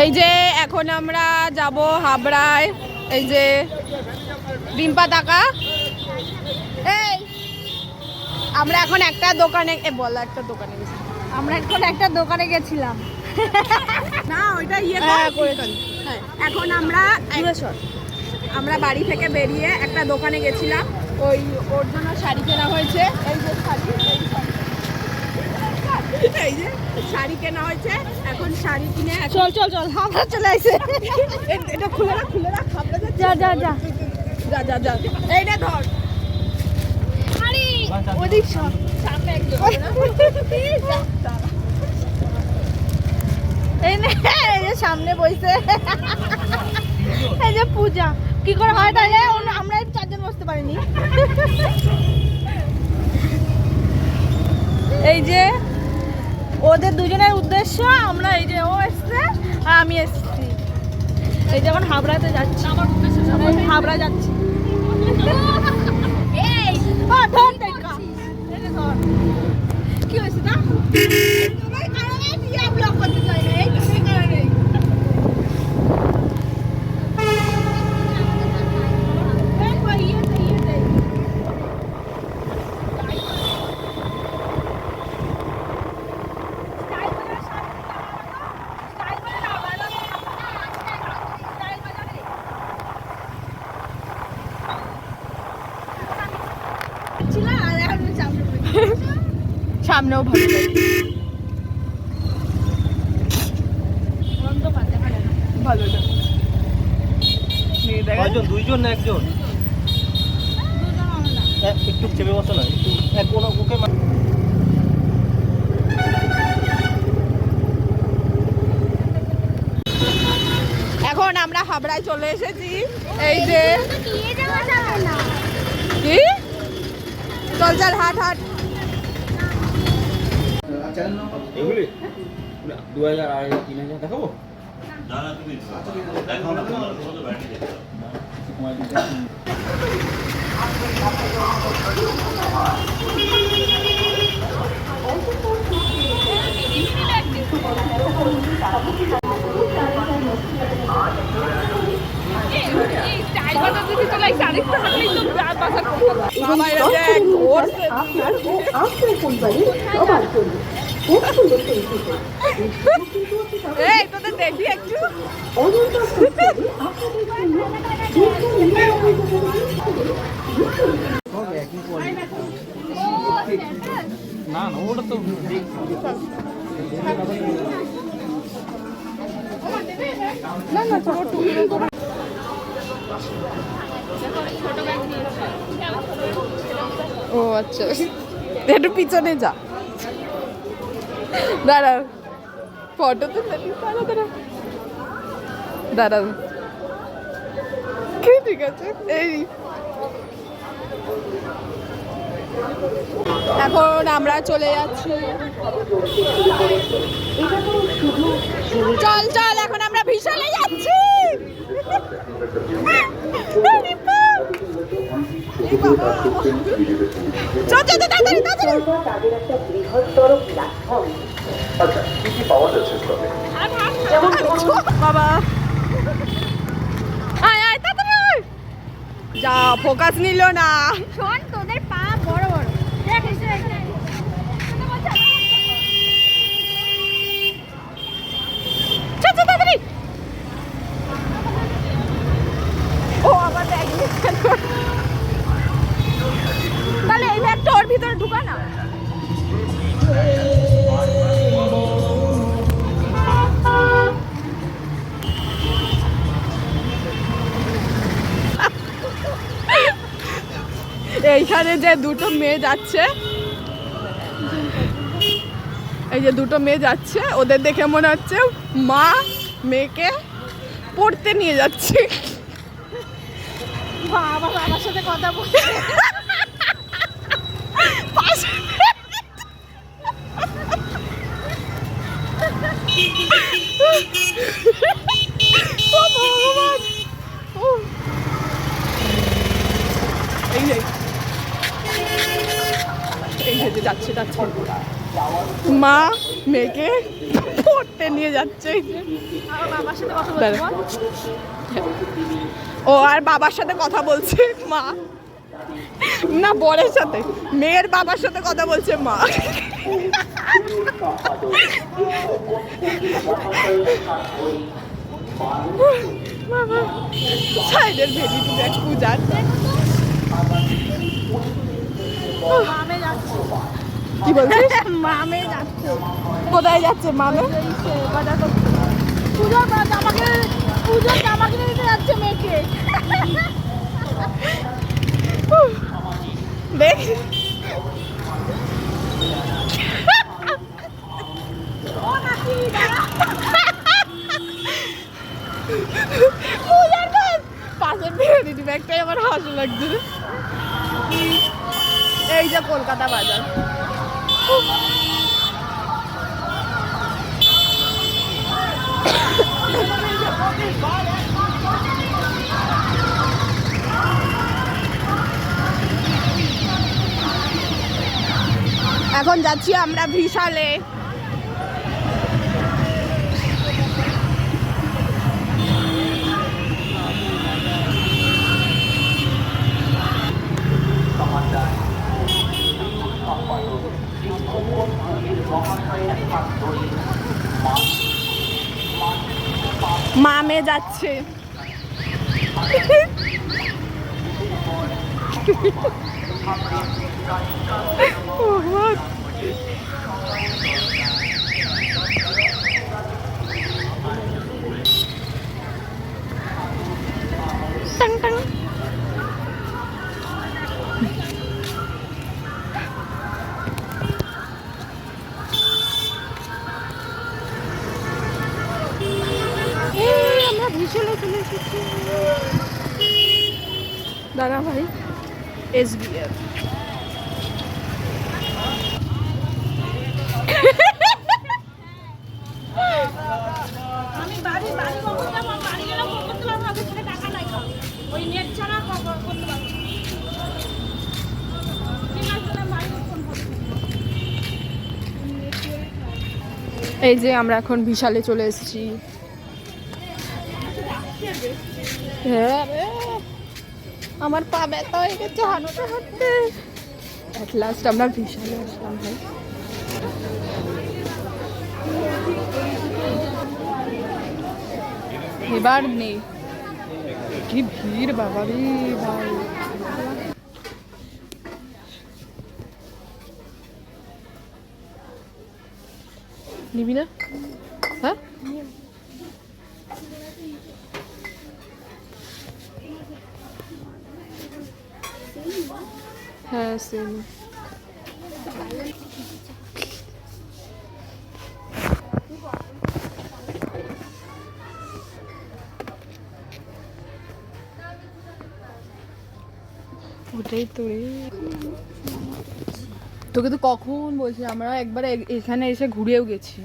এই যে এখন আমরা যাব হাবড়ায়। এই যে ডিম্পা টাকা, এই আমরা এখন একটা দোকানে বলা একটা দোকানে গেছি। আমরা এখন একটা দোকানে গেছিলাম। না ওইটা ইয়ে করেছি। হ্যাঁ এখন আমরা বাড়ি থেকে বেরিয়ে একটা দোকানে গেছিলাম, ওই ওর জন্য শাড়ি কেনা হয়েছে। এই যে শাড়ি, এই যে শাড়ি কেনা হয়েছে। এখন শাড়ি কিনে চল চল চল আমরা চলে আসে। এটা খুলে রাখ খাবড়া যা যা যা যা যা যা এইটা ধর। আরে ওদিক সামনে একদম এই যে সামনে বসে এই যে পূজা কি করে হয় তাহলে আমরা চারজন বসতে পারিনি। এই যে ওদের দুজনের উদ্দেশ্য, আমরা এই যে ও এসছে আর আমি এসছি। এই যে এখন হাবড়াতে যাচ্ছি, আমার উদ্দেশ্য হাবড়া যাচ্ছি। কি হয়েছে না সামনেও ভালো লাগে, ভালো লাগে। দুইজন না একজন? একটু চেপে বসো না, একটু ওকে। এখন আমরা হাবড়ায় চলে এসেছি। এই যে কি চল চল হাট হাট। এগুলি 2000 আর 3000 দেখাবো। দেখি একটু না না ওটা তো না না ছোট ও আচ্ছা, একটু পিছনে যা, দাঁড়া ফটো তো দাঁড়া কি ঠিক আছে। এই এখন আমরা চলে যাচ্ছি, চল চল এখন আমরা বিশালে যাচ্ছি। বাবা যা ফোকাস নিল না। শোন তোদের পা বড় বড় দেখ এসে ও আমার ব্যাগ তাহলে এই ব্যাগটা ওর ভিতরে ঢুকা না। এইখানে যে দুটো মেয়ে যাচ্ছে, এই যে দুটো মেয়ে যাচ্ছে, ওদের দেখে মনে হচ্ছে মা মেয়েকে পড়তে নিয়ে যাচ্ছে। বাবা বাবার সাথে কথা বলছে। এই যে যাচ্ছে যাচ্ছে মা মেয়েকে পড়তে নিয়ে যাচ্ছে এই যে। আমার বাবার সাথে কথা দাঁড়া। বলছি ও আর বাবার সাথে কথা বলছে মা, না বরের সাথে, মেয়ের বাবার সাথে কথা বলছে মা। বাবা সাইডের ভেদি টু ব্যাগ পূজার। মামে যাচ্ছে কি বলছিস? মামে যাচ্ছে কোথায় যাচ্ছে মানে? এই সে বাজার করতে পুজোর জামা কিনে দিতে যাচ্ছে মেয়েকে দেখ ও নাকি দাঁড়া। পূজার কাজ পাশের ভেদি টু ব্যাগটাই আমার হাসি লাগছে। এই যে কলকাতা বাজার। এখন যাচ্ছি আমরা বিশালে। মামে যাচ্ছে। Tongue tongue. আমরা বিশালে চলে এসেছি। দাঁড়া ভাই, SBF আমি বাড়ি কখন যাবো বাড়ি গেলে ফোন করতে পারবো না সেটা টাকা নাই ওই নেট ছাড়া করতে পারবো ঠিক আছে না বাড়ি ফোন করতে এই যে আমরা এখন বিশালে চলে এসেছি। হ্যাঁ রে, আমার পা ব্যথা হয়ে গেছে হাঁটতে হাঁটতে। অ্যাট লাস্ট আমরা বিশালে আসলাম ভাই। এবার নেই, কি ভিড় বাবা রে ভাই। নিবি না? হ্যাঁ হ্যাঁ সেম। ওটাই তো রে, তোকে তো কখন বলছি, আমরা একবার এখানে এসে ঘুরেও গেছি।